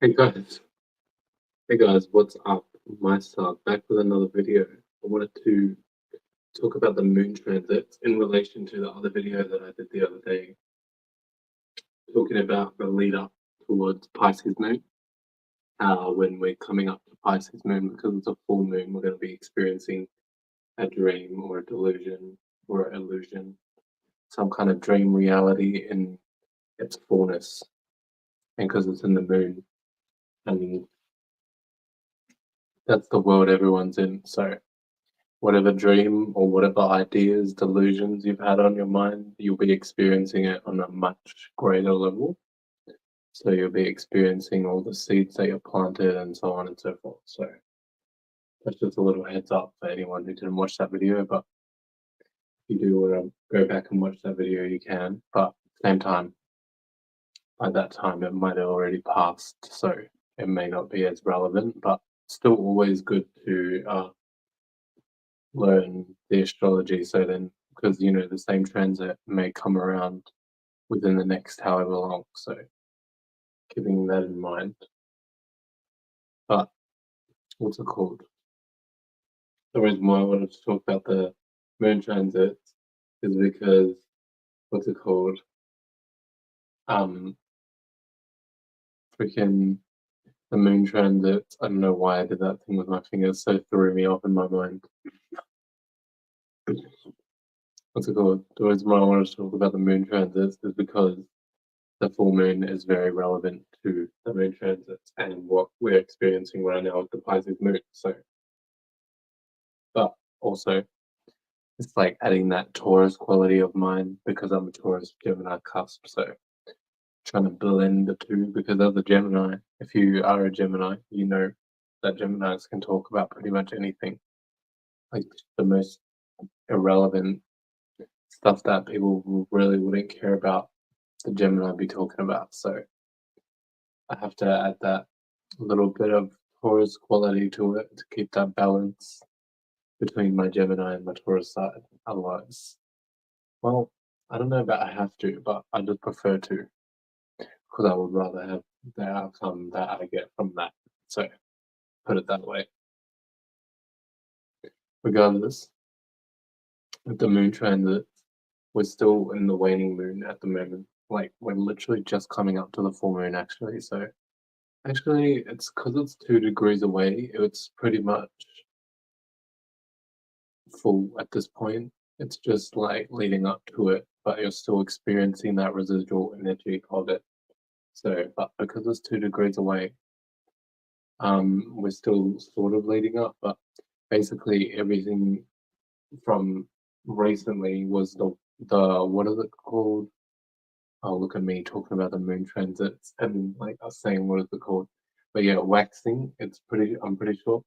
Hey guys, hey guys, what's up? Mystar back with another video. I wanted to talk about the moon transits in relation to the other video that I did the other day, talking about the lead up towards Pisces moon. When we're coming up to Pisces moon, because it's a full moon, we're going to be experiencing a dream or a delusion or an illusion, some kind of dream reality in its fullness, and because it's in the moon, and that's the world everyone's in. So whatever dream or whatever ideas, delusions you've had on your mind, you'll be experiencing it on a much greater level. So you'll be experiencing all the seeds that you planted and so on and so forth. So that's just a little heads up for anyone who didn't watch that video. But if you do want to go back and watch that video, you can. But at the same time, by that time, it might have already passed. So it may not be as relevant, but still always good to learn the astrology. So then, because the same transit may come around within the next however long. So keeping that in mind. But what's it called? The reason why I wanted to talk about the moon transits is because what's it called? Freaking the moon transits. I don't know why I did that thing with my fingers, so it threw me off in my mind. What's it called? The reason why I wanted to talk about the moon transits is because the full moon is very relevant to the moon transits and what we're experiencing right now with the Pisces moon. So, but also it's like adding that Taurus quality of mine because I'm a Taurus Gemini cusp. So trying to blend the two because as a Gemini, if you are a Gemini, you know that Geminis can talk about pretty much anything, like the most irrelevant stuff that people really wouldn't care about. The Gemini be talking about. So I have to add that little bit of Taurus quality to it to keep that balance between my Gemini and my Taurus side. Otherwise, well, I don't know about I have to, but I just prefer to because I would rather have the outcome that I get from that. So put it that way. Regardless, with the moon transit, we're still in the waning moon at the moment. Like we're literally just coming up to the full moon actually. So actually, it's because it's 2 degrees away. It's pretty much full at this point. It's just like leading up to it, but you're still experiencing that residual energy of it. So, but because it's 2 degrees away, we're still sort of leading up, but basically everything from recently was the what is it called? Oh, look at me talking about the moon transits and like us saying what is it called? But yeah, waxing. I'm pretty sure.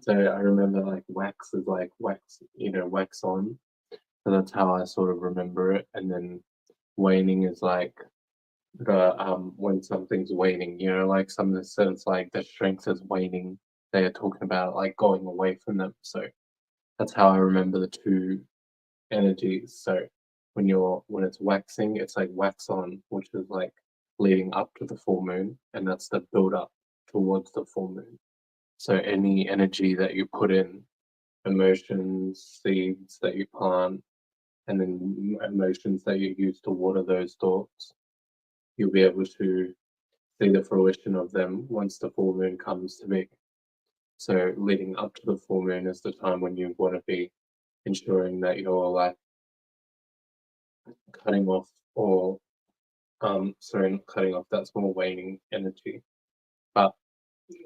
So I remember like wax is like wax, wax on. So that's how I sort of remember it. And then waning is like the when something's waning, like something says like the strength is waning. They are talking about like going away from them. So that's how I remember the two energies. So when it's waxing, it's like wax on, which is like leading up to the full moon, and that's the build up towards the full moon. So any energy that you put in, emotions, seeds that you plant, and then emotions that you use to water those thoughts, you'll be able to see the fruition of them once the full moon comes to be. So leading up to the full moon is the time when you want to be ensuring that you're like cutting off or sorry, not cutting off, that's more waning energy. But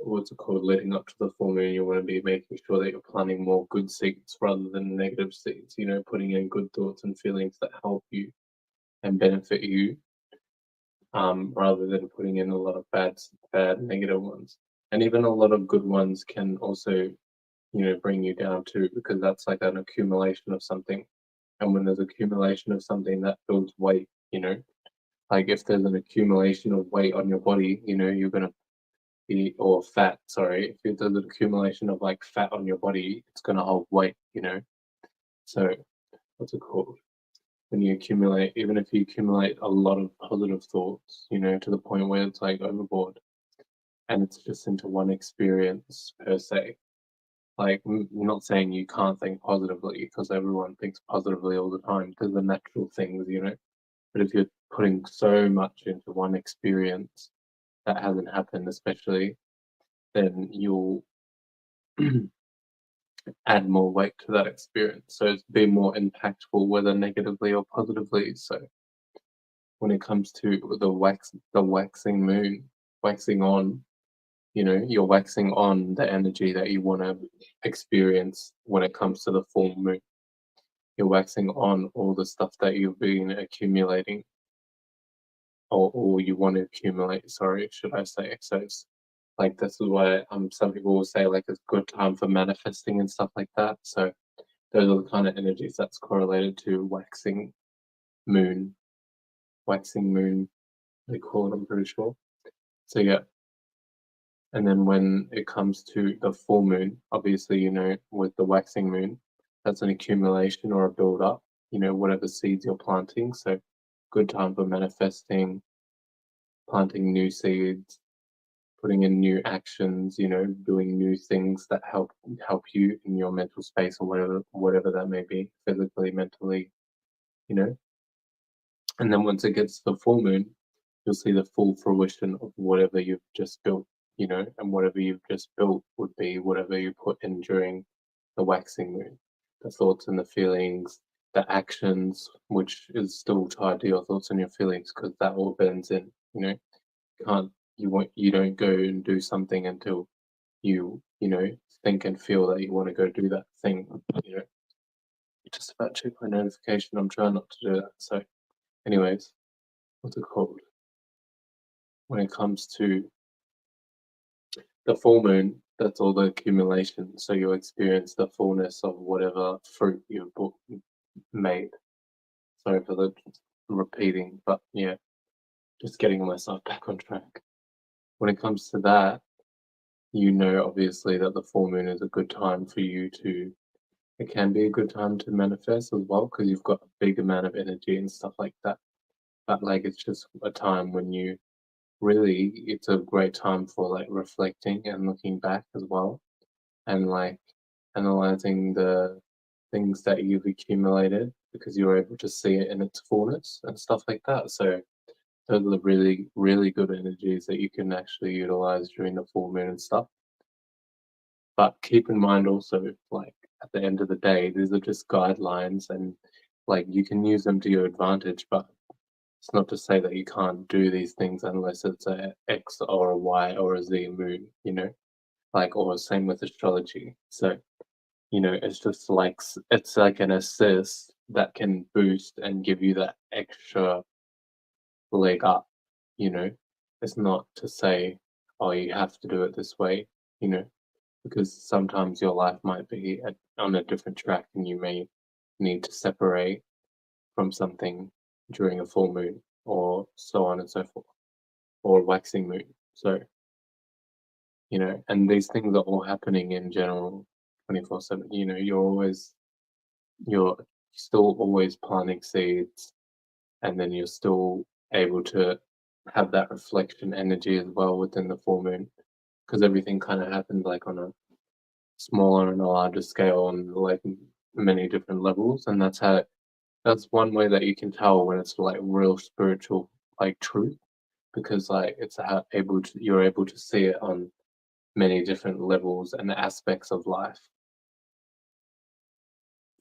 what's it called, leading up to the full moon, you want to be making sure that you're planting more good seeds rather than negative seeds, putting in good thoughts and feelings that help you and benefit you, rather than putting in a lot of bad negative ones. And even a lot of good ones can also, bring you down too, because that's like an accumulation of something. And when there's accumulation of something that builds weight, like if there's an accumulation of weight on your body, you're gonna be, or fat, sorry, if there's an accumulation of like fat on your body, it's gonna hold weight, So what's it called? When you accumulate, even if you accumulate a lot of positive thoughts, to the point where it's like overboard, and it's just into one experience per se. Like, not saying you can't think positively, because everyone thinks positively all the time, because the natural things, But if you're putting so much into one experience that hasn't happened, especially, then you'll add more weight to that experience. So it's be more impactful, whether negatively or positively. So when it comes to the waxing moon, waxing on, you're waxing on the energy that you want to experience when it comes to the full moon. You're waxing on all the stuff that you've been accumulating, or you want to accumulate, sorry, should I say. So it's like, this is why some people will say like it's a good time for manifesting and stuff like that. So those are the kind of energies that's correlated to moon, waxing moon, they call it, I'm pretty sure. So yeah. And then when it comes to the full moon, obviously, with the waxing moon, that's an accumulation or a build up, whatever seeds you're planting. So good time for manifesting, planting new seeds, putting in new actions, doing new things that help you in your mental space, or whatever that may be, physically, mentally, you know. And then once it gets to the full moon, you'll see the full fruition of whatever you've just built, and whatever you've just built would be whatever you put in during the waxing moon. The thoughts and the feelings, the actions, which is still tied to your thoughts and your feelings, because that all blends in, can't you don't go and do something until you think and feel that you want to go do that thing. Just about check my notification. I'm trying not to do that. So anyways, what's it called? When it comes to the full moon, that's all the accumulation. So you'll experience the fullness of whatever fruit you've made. Sorry for the repeating, but yeah, just getting myself back on track. When it comes to that, obviously that the full moon is a good time for you to, it can be a good time to manifest as well, because you've got a big amount of energy and stuff like that. But like, it's just a time when it's a great time for like reflecting and looking back as well, and like analyzing the things that you've accumulated, because you're able to see it in its fullness and stuff like that. So those are the really, really good energies that you can actually utilize during the full moon and stuff. But keep in mind also, like, at the end of the day, these are just guidelines, and like, you can use them to your advantage, but it's not to say that you can't do these things unless it's a X or a Y or a Z moon, like, or same with astrology. So, it's just like, it's like an assist that can boost and give you that extra leg up, you know. It's not to say, oh, you have to do it this way, because sometimes your life might be on a different track, and you may need to separate from something during a full moon, or so on and so forth, or waxing moon. So, and these things are all happening in general 24/7. You're still always planting seeds, and then you're still able to have that reflection energy as well within the full moon, because everything kind of happens like on a smaller and a larger scale, on like many different levels. And that's one way that you can tell when it's like real spiritual, like, truth, because like you're able to see it on many different levels and aspects of life,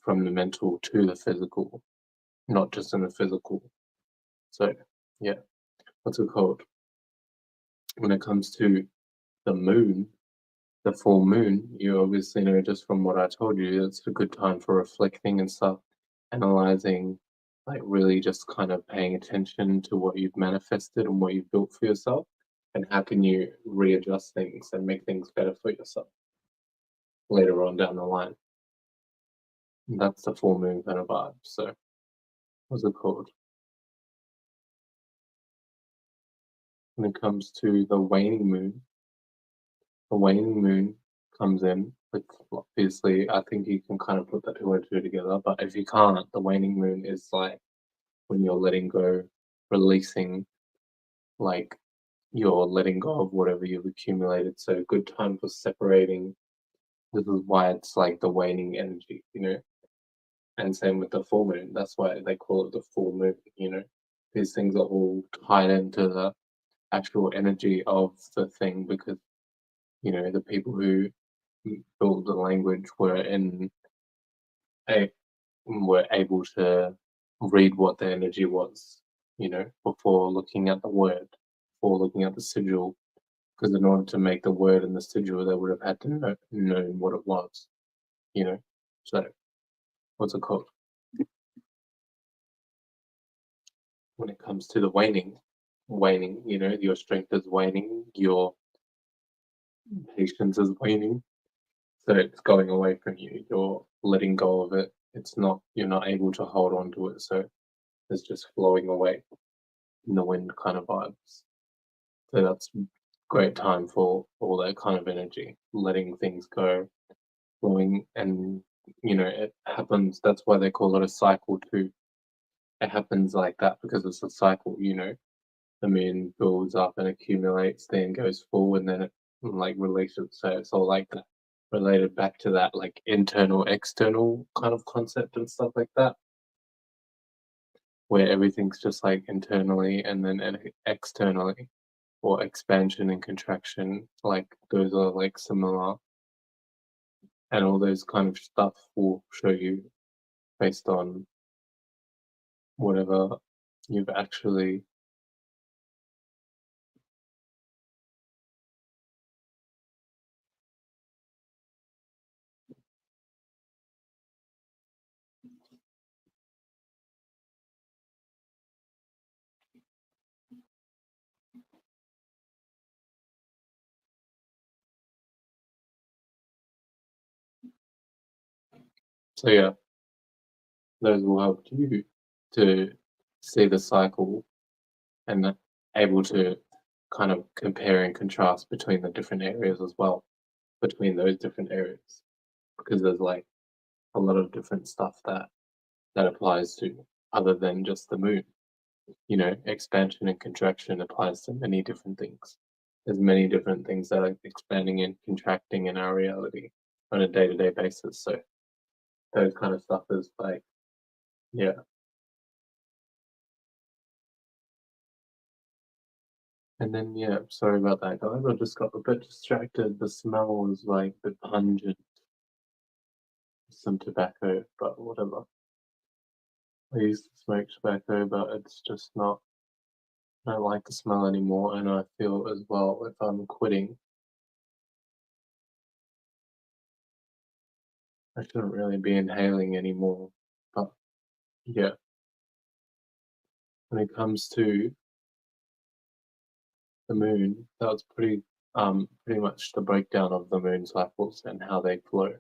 from the mental to the physical, not just in the physical. So yeah, what's it called? When it comes to the moon, the full moon, you obviously know, just from what I told you, it's a good time for reflecting and stuff, analyzing, like really just kind of paying attention to what you've manifested and what you've built for yourself, and how can you readjust things and make things better for yourself later on down the line. And that's the full moon kind of vibe. So what's it called? When it comes to the waning moon comes in with, obviously, I think you can kind of put that two and two together, but if you can't, the waning moon is like when you're letting go, releasing, like, you're letting go of whatever you've accumulated. So good time for separating. This is why it's like the waning energy, and same with the full moon. That's why they call it the full moon. These things are all tied into the actual energy of the thing because, the people who built the language a, were able to read what the energy was, before looking at the word, before looking at the sigil. Because in order to make the word and the sigil, they would have had to know what it was, you know. So, what's it called? When it comes to the waning, your strength is waning, your patience is waning. So it's going away from you. You're letting go of it. You're not able to hold on to it. So it's just flowing away in the wind kind of vibes. So that's great time for all that kind of energy, letting things go, flowing, and it happens. That's why they call it a cycle too. It happens like that because it's a cycle. The moon builds up and accumulates, then goes full, and then it like releases. So it's all like that, related back to that like internal, external kind of concept and stuff like that, where everything's just like internally and then externally, or expansion and contraction. Like those are like similar, and all those kind of stuff will show you based on whatever you've actually. So yeah, those will help you to see the cycle and able to kind of compare and contrast between the different areas as well, between those different areas, because there's like a lot of different stuff that applies to other than just the moon. Expansion and contraction applies to many different things. There's many different things that are expanding and contracting in our reality on a day-to-day basis. So those kind of stuff is like, yeah. And then yeah, sorry about that, guys. I just got a bit distracted. The smell was like a bit pungent, some tobacco, but whatever. I used to smoke tobacco, but it's just not. I don't like the smell anymore, and I feel as well if I'm quitting, I shouldn't really be inhaling anymore. But yeah, when it comes to the moon, that was pretty much the breakdown of the moon cycles and how they flow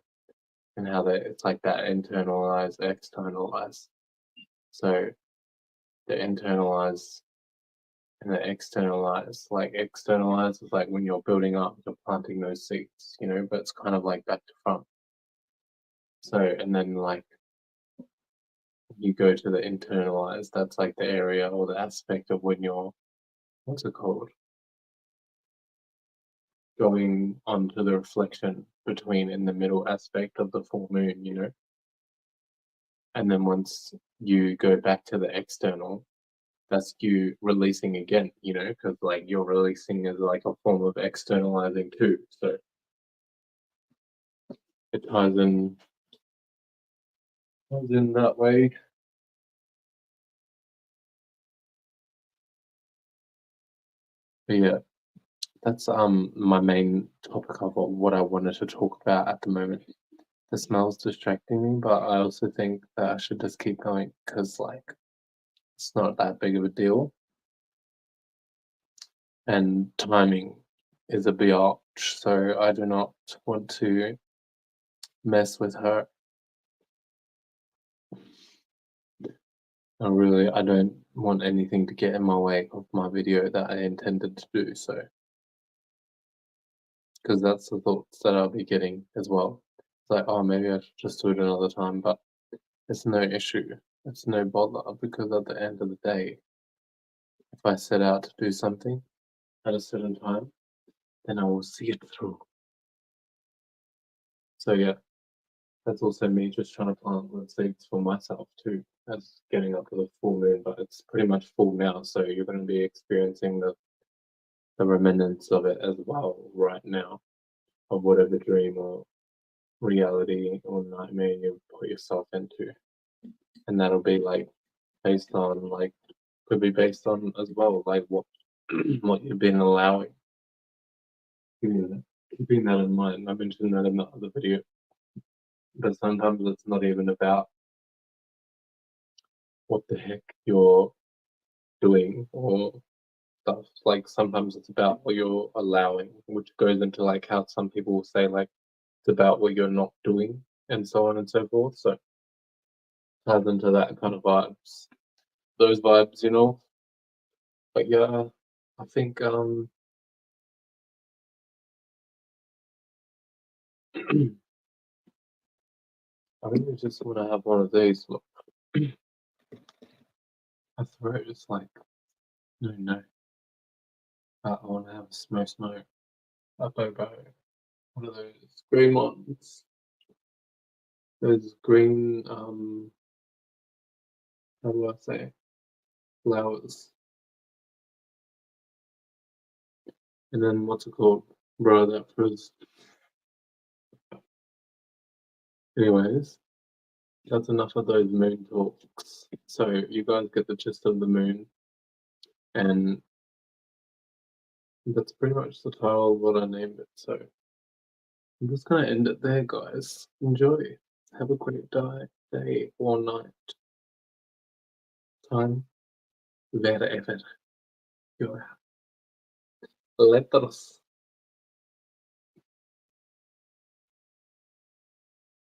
and how it's like that internalized, externalized. So the internalized and the externalized, like externalized is like when you're building up, you're planting those seeds, but it's kind of like back to front. So, and then like you go to the internalized, that's like the area or the aspect of when you're, what's it called? Going onto the reflection between in the middle aspect of the full moon. And then once you go back to the external, that's you releasing again, because like you're releasing as like a form of externalizing too. So it ties in that way. But yeah, that's my main topic of what I wanted to talk about at the moment. The smell's distracting me, but I also think that I should just keep going because like it's not that big of a deal. And timing is a biyeetch, so I do not want to mess with her. I don't want anything to get in my way of my video that I intended to do so, because that's the thoughts that I'll be getting as well. It's like, oh, maybe I should just do it another time, but it's no issue. It's no bother because at the end of the day, if I set out to do something, at a certain time, then I will see it through. So yeah, that's also me just trying to plant the seeds for myself too, as getting up to the full moon, but it's pretty much full now, so you're going to be experiencing the remnants of it as well right now, of whatever dream or reality or nightmare you put yourself into. And that'll be like based on like could be based on as well like what what you've been allowing. Keeping that in mind. I mentioned that in the other video. But sometimes it's not even about what the heck you're doing or stuff. Like sometimes it's about what you're allowing, which goes into like how some people will say like it's about what you're not doing and so on and so forth. So ties into that kind of vibes. Those vibes, you know. But yeah, I think I think we just want to have one of these. Look, my throat is like no. I want to have a smoke, a bobo, one of those green ones. Those green how do I say flowers. And then what's it called? Bro, that frizz. Anyways, that's enough of those moon talks. So you guys get the gist of the moon, and that's pretty much the title of what I named it. So I'm just gonna end it there, guys. Enjoy. Have a great day or night. Time wherever you're at. Letters.